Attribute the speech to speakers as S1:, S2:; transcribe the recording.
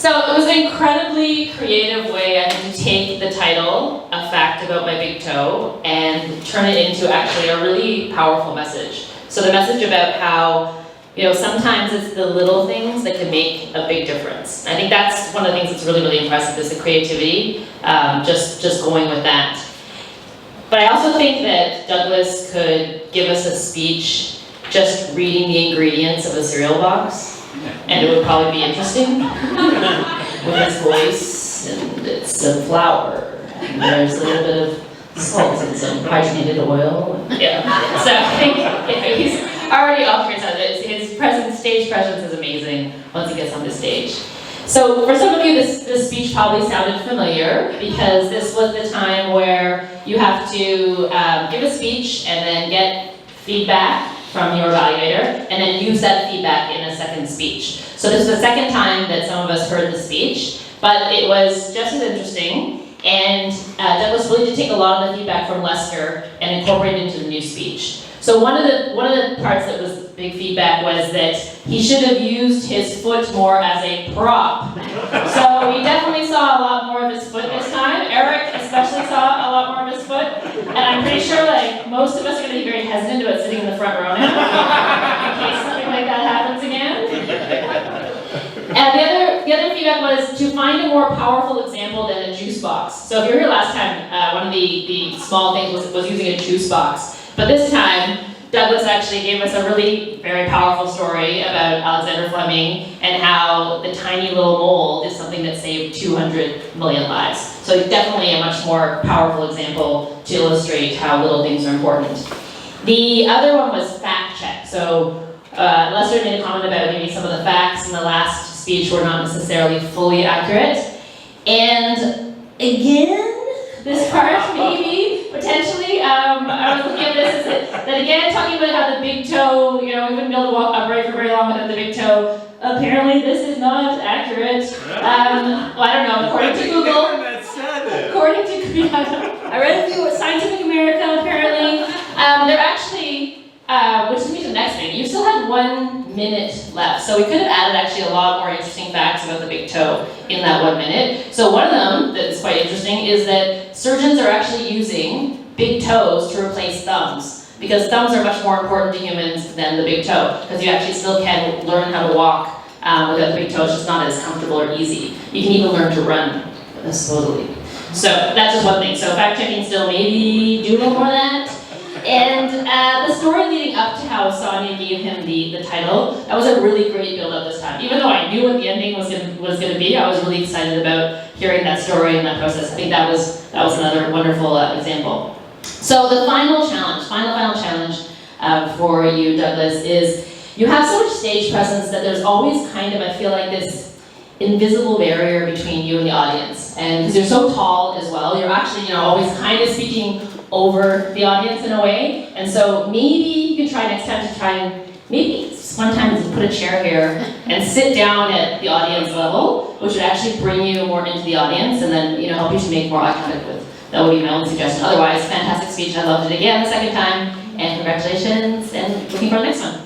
S1: So it was an incredibly creative way, I think, to take the title, A Fact About My Big Toe, and turn it into actually a really powerful message. So the message about how, sometimes it's the little things that can make a big difference. I think that's one of the things that's really, really impressive is the creativity, just going with that. But I also think that Douglas could give us a speech just reading the ingredients of a cereal box. And it would probably be interesting with his voice, and it's some flour, and there's a little bit of salt and some hydrogenated oil. Yeah. So I think he's already off your side. His stage presence is amazing once he gets on the stage. So for some of you, this speech probably sounded familiar because this was the time where you have to give a speech and then get feedback from your evaluator, and then use that feedback in a second speech. So this is the second time that some of us heard the speech, but it was just as interesting, and Douglas really did take a lot of the feedback from Lester and incorporate it into the new speech. So one of the parts that was big feedback was that he should have used his foot more as a prop. So we definitely saw a lot more of his foot this time. Eric especially saw a lot more of his foot. And I'm pretty sure most of us are going to be very hesitant about sitting in the front row now, in case something like that happens again. And the other feedback was to find a more powerful example than a juice box. So if you were here last time, one of the small things was using a juice box. But this time, Douglas actually gave us a really very powerful story about Alexander Fleming and how the tiny little mold is something that saved 200 million lives. So definitely a much more powerful example to illustrate how little things are important. The other one was fact check. So Lester made a comment about maybe some of the facts in the last speech were not necessarily fully accurate. And again, this part maybe, potentially, I was looking at this, that again, talking about how the big toe, we wouldn't be able to walk upright for very long without the big toe. Apparently this is not accurate. Well, I don't know, according to Google. According to, I read a few, Scientific America, apparently. They're actually, which leads me to the next thing. You still had 1 minute left, so we could have added actually a lot more interesting facts about the big toe in that 1 minute. So one of them that's quite interesting is that surgeons are actually using big toes to replace thumbs, because thumbs are much more important to humans than the big toe, because you actually still can learn how to walk without the big toe. It's just not as comfortable or easy. You can even learn to run, supposedly. So that's just one thing. So fact checking still maybe do a little more of that. And the story leading up to how Sonia gave him the title, that was a really great build-up this time. Even though I knew what the ending was going to be, I was really excited about hearing that story and that process. I think that was another wonderful example. So the final challenge for you, Douglas, is you have so much stage presence that there's always kind of, I feel like, this invisible barrier between you and the audience. And because you're so tall as well, you're actually always kind of speaking over the audience in a way. And so maybe you can try next time to try and maybe sometimes put a chair here and sit down at the audience level, which would actually bring you more into the audience and then help you to make more eye contact with. That would be my only suggestion. Otherwise, fantastic speech. I loved it again the second time. And congratulations, and looking for the next one.